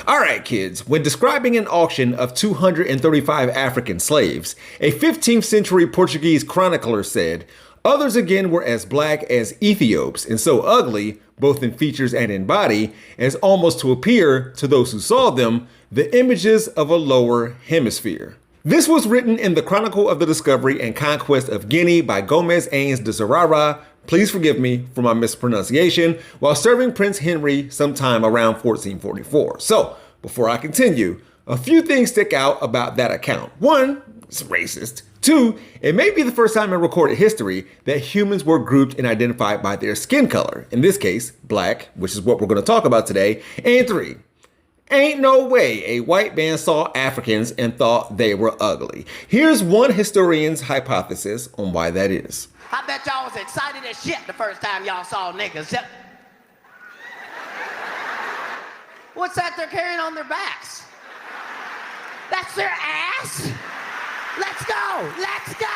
All right, kids, when describing an auction of 235 African slaves, a 15th century Portuguese chronicler said, "Others again were as black as Ethiops, and so ugly, both in features and in body, as almost to appear, to those who saw them, the images of a lower hemisphere." This was written in the Chronicle of the Discovery and Conquest of Guinea by Gomes Eanes de Zurara, please forgive me for my mispronunciation, while serving Prince Henry sometime around 1444. So, before I continue, a few things stick out about that account. One, it's racist. Two, it may be the first time in recorded history that humans were grouped and identified by their skin color, in this case, black, which is what we're going to talk about today. And three, ain't no way a white man saw Africans and thought they were ugly. Here's one historian's hypothesis on why that is. I bet y'all was excited as shit the first time y'all saw niggas. What's that they're carrying on their backs? That's their ass? Let's go! Let's go!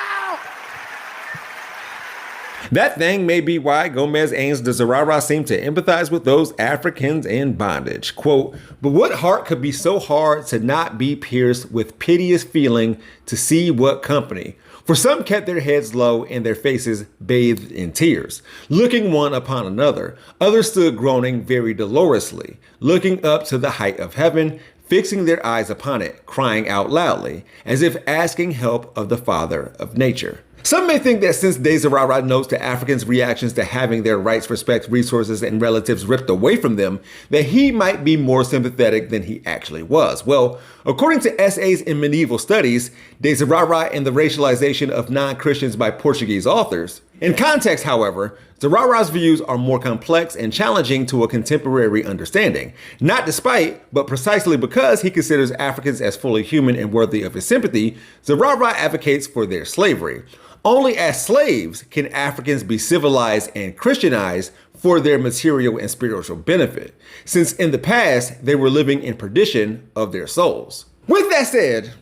That thing may be why Gomes Eanes de Zurara seemed to empathize with those Africans in bondage. Quote, "But what heart could be so hard to not be pierced with piteous feeling to see what company? For some kept their heads low and their faces bathed in tears, looking one upon another. Others stood groaning very dolorously, looking up to the height of heaven, fixing their eyes upon it, crying out loudly, as if asking help of the Father of nature." Some may think that since de Zurara notes to Africans' reactions to having their rights, respect, resources, and relatives ripped away from them, that he might be more sympathetic than he actually was. Well, according to essays in medieval studies, de Zurara and the racialization of non-Christians by Portuguese authors. In context, however, Zurara's views are more complex and challenging to a contemporary understanding. Not despite, but precisely because he considers Africans as fully human and worthy of his sympathy, Zurara advocates for their slavery. Only as slaves can Africans be civilized and Christianized for their material and spiritual benefit, since in the past they were living in perdition of their souls. With that said,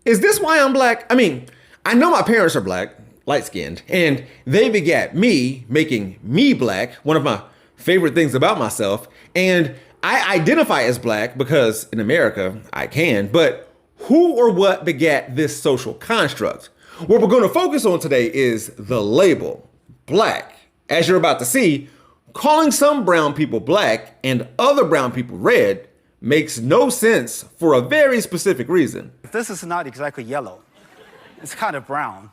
is this why I'm black? I mean, I know my parents are black, light-skinned, and they begat me, making me black, one of my favorite things about myself, and I identify as black because in America I can, but who or what begat this social construct? What we're going to focus on today is the label, black. As you're about to see, calling some brown people black and other brown people red makes no sense for a very specific reason. This is not exactly yellow. It's kind of brown.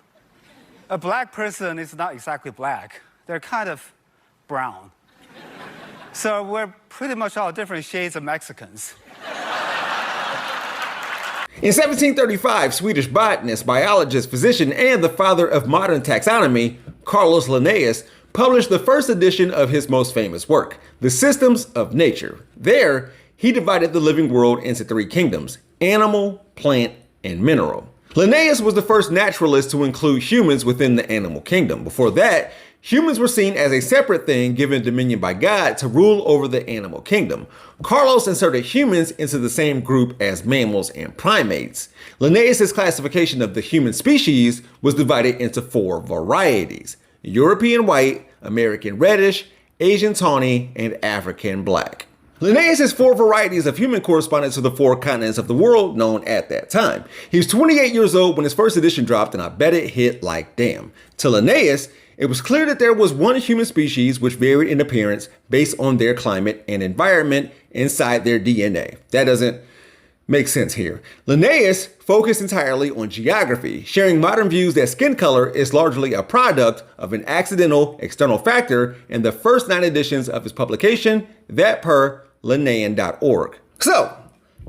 A black person is not exactly black. They're kind of brown. So we're pretty much all different shades of Mexicans. In 1735, Swedish botanist, biologist, physician, and the father of modern taxonomy, Carlos Linnaeus, published the first edition of his most famous work, The Systems of Nature. There, he divided the living world into three kingdoms: animal, plant, and mineral. Linnaeus was the first naturalist to include humans within the animal kingdom. Before that, humans were seen as a separate thing given dominion by God to rule over the animal kingdom. Carlos inserted humans into the same group as mammals and primates. Linnaeus' classification of the human species was divided into four varieties: European white, American reddish, Asian tawny, and African black. Linnaeus' four varieties of human corresponded to the four continents of the world known at that time. He was 28 years old when his first edition dropped, and I bet it hit like damn. To Linnaeus, it was clear that there was one human species which varied in appearance based on their climate and environment inside their DNA. That doesn't make sense here. Linnaeus focused entirely on geography, sharing modern views that skin color is largely a product of an accidental external factor in the first 9 editions of his publication, that per Linnaean.org. So,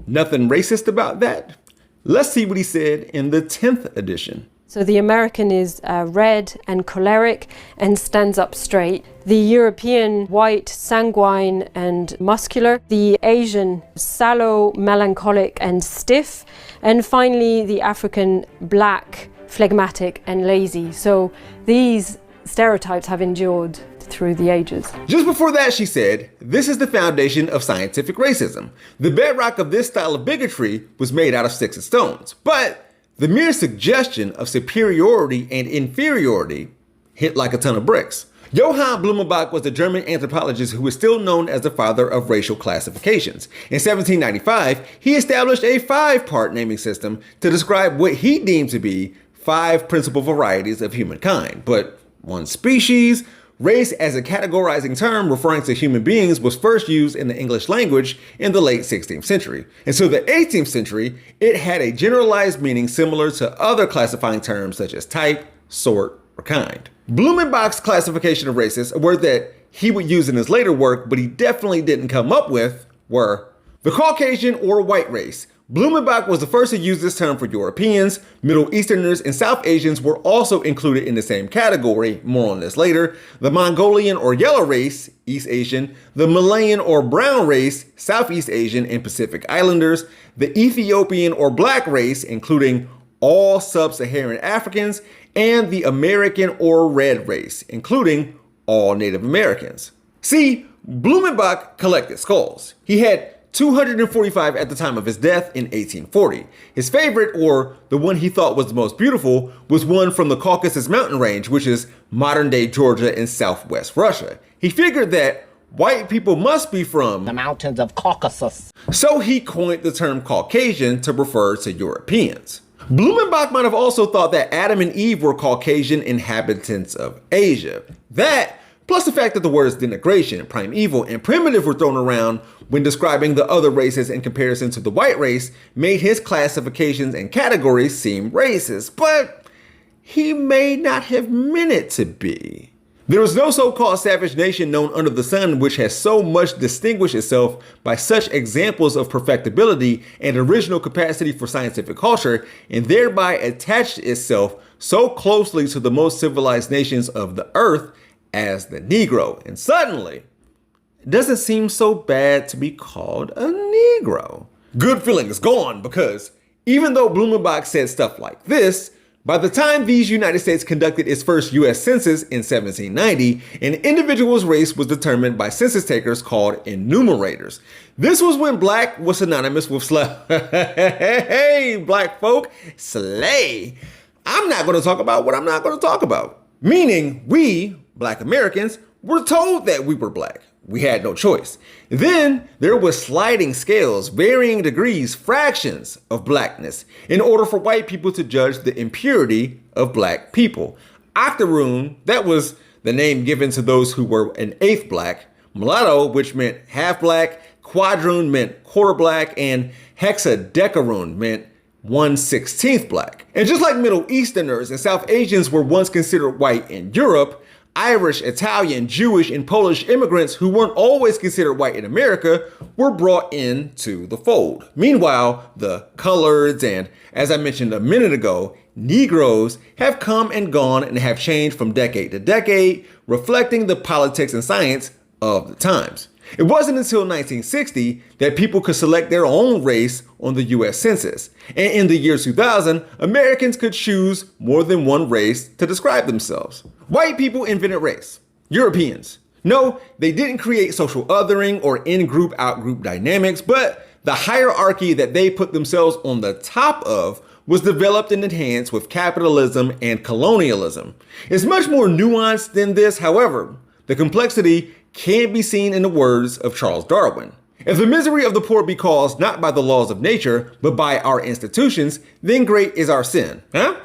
nothing racist about that? Let's see what he said in the 10th edition. So the American is red and choleric and stands up straight. The European, white, sanguine and muscular. The Asian, sallow, melancholic and stiff. And finally, the African, black, phlegmatic and lazy. So these stereotypes have endured through the ages. Just before that, she said, "This is the foundation of scientific racism. The bedrock of this style of bigotry was made out of sticks and stones. But the mere suggestion of superiority and inferiority hit like a ton of bricks. Johann Blumenbach was a German anthropologist who is still known as the father of racial classifications. In 1795, he established a 5-part naming system to describe what he deemed to be 5 principal varieties of humankind. But one species, race as a categorizing term referring to human beings, was first used in the English language in the late 16th century. Until the 18th century, it had a generalized meaning similar to other classifying terms such as type, sort, or kind. Blumenbach's classification of races, a word that he would use in his later work, but he definitely didn't come up with, were the Caucasian or white race. Blumenbach was the first to use this term for Europeans. Middle Easterners and South Asians were also included in the same category, more on this later. The Mongolian or yellow race, East Asian. The Malayan or brown race, Southeast Asian and Pacific Islanders. The Ethiopian or black race, including all sub-Saharan Africans, and the American or red race, including all Native Americans. See, Blumenbach collected skulls. He had 245 at the time of his death in 1840. His favorite, or the one he thought was the most beautiful, was one from the Caucasus mountain range, which is modern-day Georgia and southwest Russia. He figured that white people must be from the mountains of Caucasus. So he coined the term Caucasian to refer to Europeans. Blumenbach might have also thought that Adam and Eve were Caucasian inhabitants of Asia. That, plus the fact that the words denigration, primeval, and primitive were thrown around when describing the other races in comparison to the white race, made his classifications and categories seem racist, but he may not have meant it to be. There is no so-called savage nation known under the sun which has so much distinguished itself by such examples of perfectibility and original capacity for scientific culture, and thereby attached itself so closely to the most civilized nations of the earth as the Negro. And suddenly, it doesn't seem so bad to be called a Negro. Good feeling is gone because even though Blumenbach said stuff like this, by the time these United States conducted its first U.S. Census in 1790, an individual's race was determined by census takers called enumerators. This was when black was synonymous with slave. Hey, black folk, slay. I'm not going to talk about what I'm not going to talk about. Meaning we, black Americans, were told that we were black. We had no choice. Then there was sliding scales, varying degrees, fractions of blackness, in order for white people to judge the impurity of black people. Octoroon, that was the name given to those who were an eighth black. Mulatto, which meant half black. Quadroon meant quarter black. And hexadecaroon meant 1/16 black. And just like Middle Easterners and South Asians were once considered white in Europe, Irish, Italian, Jewish, and Polish immigrants who weren't always considered white in America were brought into the fold. Meanwhile, the coloreds and, as I mentioned a minute ago, Negroes have come and gone and have changed from decade to decade, reflecting the politics and science of the times. It wasn't until 1960 that people could select their own race on the US Census. And in the year 2000, Americans could choose more than one race to describe themselves. White people invented race. Europeans. No, they didn't create social othering or in-group, out-group dynamics, but the hierarchy that they put themselves on the top of was developed and enhanced with capitalism and colonialism. It's much more nuanced than this, however. The complexity can be seen in the words of Charles Darwin. If the misery of the poor be caused not by the laws of nature, but by our institutions, then great is our sin. Huh?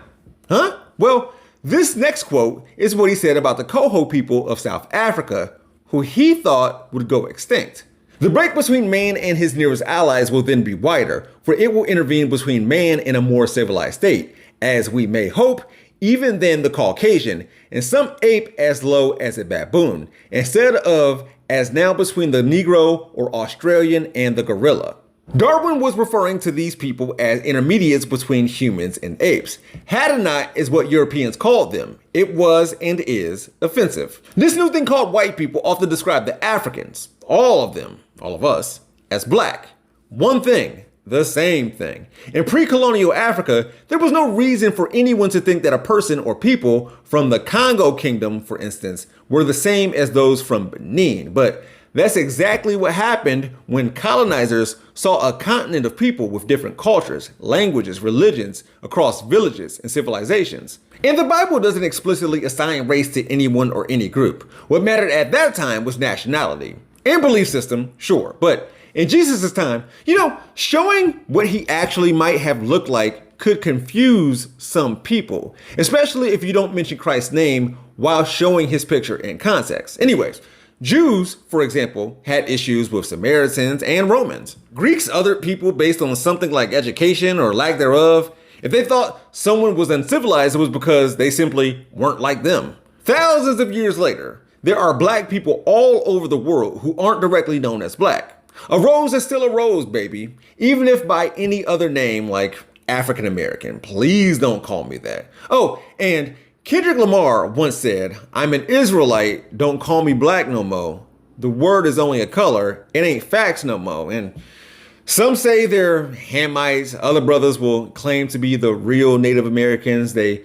Well, this next quote is what he said about the Coho people of South Africa, who he thought would go extinct. The break between man and his nearest allies will then be wider, for it will intervene between man and a more civilized state, as we may hope, even then the Caucasian, and some ape as low as a baboon, instead of as now between the Negro or Australian and the gorilla. Darwin was referring to these people as intermediates between humans and apes. Hadonot is what Europeans called them. It was and is offensive. This new thing called white people often described the Africans, all of them, all of us, as black. One thing, the same thing. In pre-colonial Africa, there was no reason for anyone to think that a person or people from the Congo Kingdom, for instance, were the same as those from Benin. But That's exactly what happened when colonizers saw a continent of people with different cultures, languages, religions across villages and civilizations. And the Bible doesn't explicitly assign race to anyone or any group. What mattered at that time was nationality. And belief system, sure, but in Jesus' time, showing what he actually might have looked like could confuse some people, especially if you don't mention Christ's name while showing his picture in context. Anyways, Jews, for example, had issues with Samaritans and Romans. Greeks othered people based on something like education or lack thereof. If they thought someone was uncivilized, it was because they simply weren't like them. Thousands of years later, there are black people all over the world who aren't directly known as black. A rose is still a rose, baby, even if by any other name like African American. Please don't call me that. Oh, and Kendrick Lamar once said, "I'm an Israelite, don't call me black no mo. The word is only a color, it ain't facts no mo." And some say they're Hamites, other brothers will claim to be the real Native Americans. They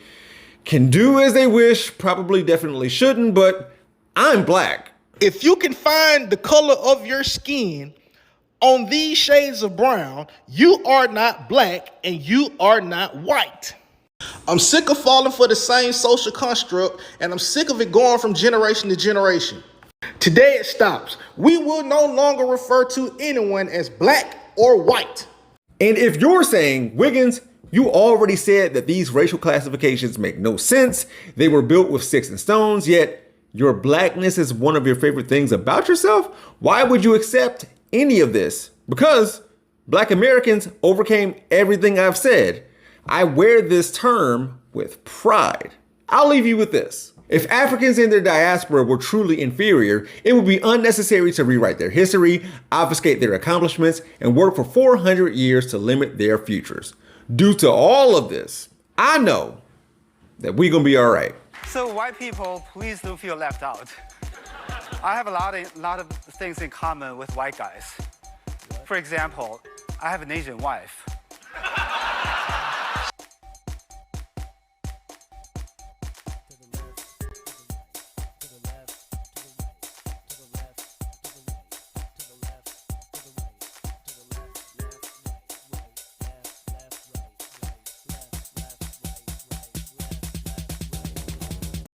can do as they wish, probably definitely shouldn't, but I'm black. If you can find the color of your skin on these shades of brown, you are not black and you are not white. I'm sick of falling for the same social construct, and I'm sick of it going from generation to generation. Today it stops. We will no longer refer to anyone as black or white. And if you're saying, Wiggins, you already said that these racial classifications make no sense, they were built with sticks and stones, yet your blackness is one of your favorite things about yourself, why would you accept any of this? Because black Americans overcame everything I've said. I wear this term with pride. I'll leave you with this. If Africans in their diaspora were truly inferior, it would be unnecessary to rewrite their history, obfuscate their accomplishments, and work for 400 years to limit their futures. Due to all of this, I know that we're gonna be all right. So white people, please don't feel left out. I have a lot of things in common with white guys. For example, I have an Asian wife.